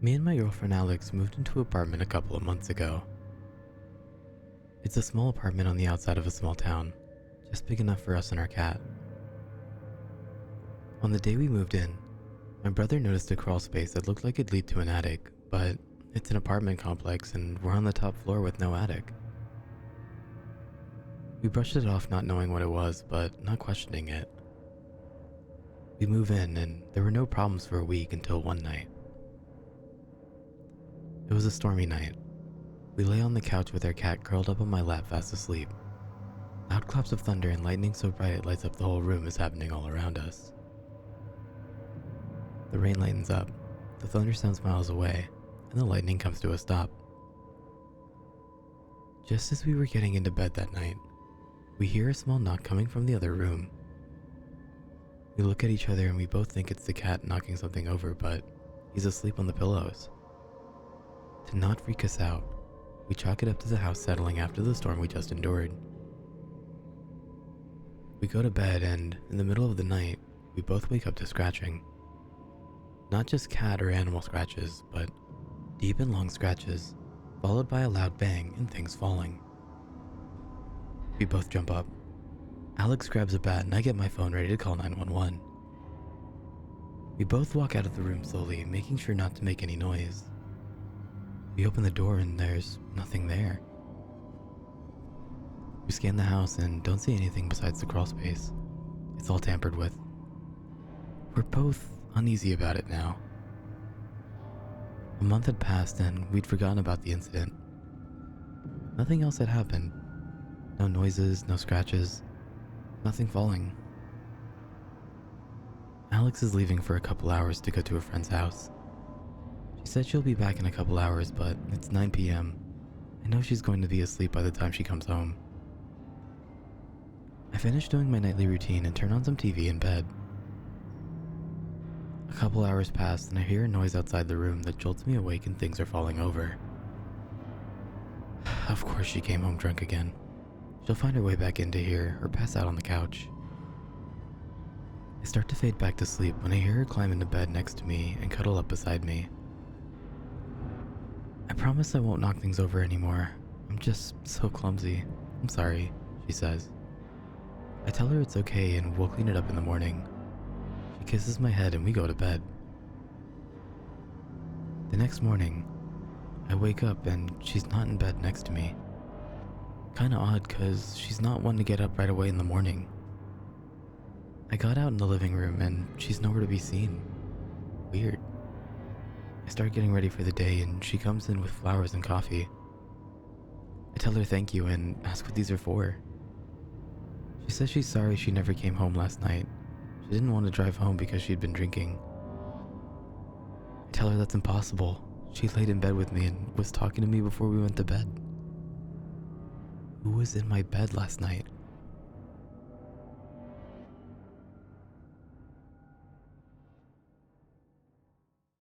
Me and my girlfriend Alex moved into an apartment a couple of months ago. It's a small apartment on the outside of a small town, just big enough for us and our cat. On the day we moved in, my brother noticed a crawl space that looked like it'd lead to an attic, but it's an apartment complex and we're on the top floor with no attic. We brushed it off not knowing what it was, but not questioning it. We move in and there were no problems for a week until one night. It was a stormy night. We lay on the couch with our cat curled up on my lap fast asleep. Loud claps of thunder and lightning so bright it lights up the whole room is happening all around us. The rain lightens up, the thunder sounds miles away, and the lightning comes to a stop. Just as we were getting into bed that night, we hear a small knock coming from the other room. We look at each other and we both think it's the cat knocking something over, but he's asleep on the pillows. To not freak us out, we chalk it up to the house settling after the storm we just endured. We go to bed and, in the middle of the night, we both wake up to scratching. Not just cat or animal scratches, but deep and long scratches, followed by a loud bang and things falling. We both jump up. Alex grabs a bat and I get my phone ready to call 911. We both walk out of the room slowly, making sure not to make any noise. We open the door and there's nothing there. We scan the house and don't see anything besides the crawl space. It's all tampered with. We're both uneasy about it now. A month had passed and we'd forgotten about the incident. Nothing else had happened. No noises, no scratches, nothing falling. Alex is leaving for a couple hours to go to a friend's house. She said she'll be back in a couple hours, but it's 9 p.m. I know she's going to be asleep by the time she comes home. I finish doing my nightly routine and turn on some TV in bed. A couple hours pass and I hear a noise outside the room that jolts me awake and things are falling over. Of course she came home drunk again. She'll find her way back into here or pass out on the couch. I start to fade back to sleep when I hear her climb into bed next to me and cuddle up beside me. I promise I won't knock things over anymore. I'm just so clumsy. I'm sorry, she says. I tell her it's okay and we'll clean it up in the morning. She kisses my head and we go to bed. The next morning, I wake up and she's not in bed next to me. Kinda odd cause she's not one to get up right away in the morning. I got out in the living room and she's nowhere to be seen. Weird. I start getting ready for the day and she comes in with flowers and coffee. I tell her thank you and ask what these are for. She says she's sorry she never came home last night. She didn't want to drive home because she'd been drinking. I tell her that's impossible. She laid in bed with me and was talking to me before we went to bed. Who was in my bed last night?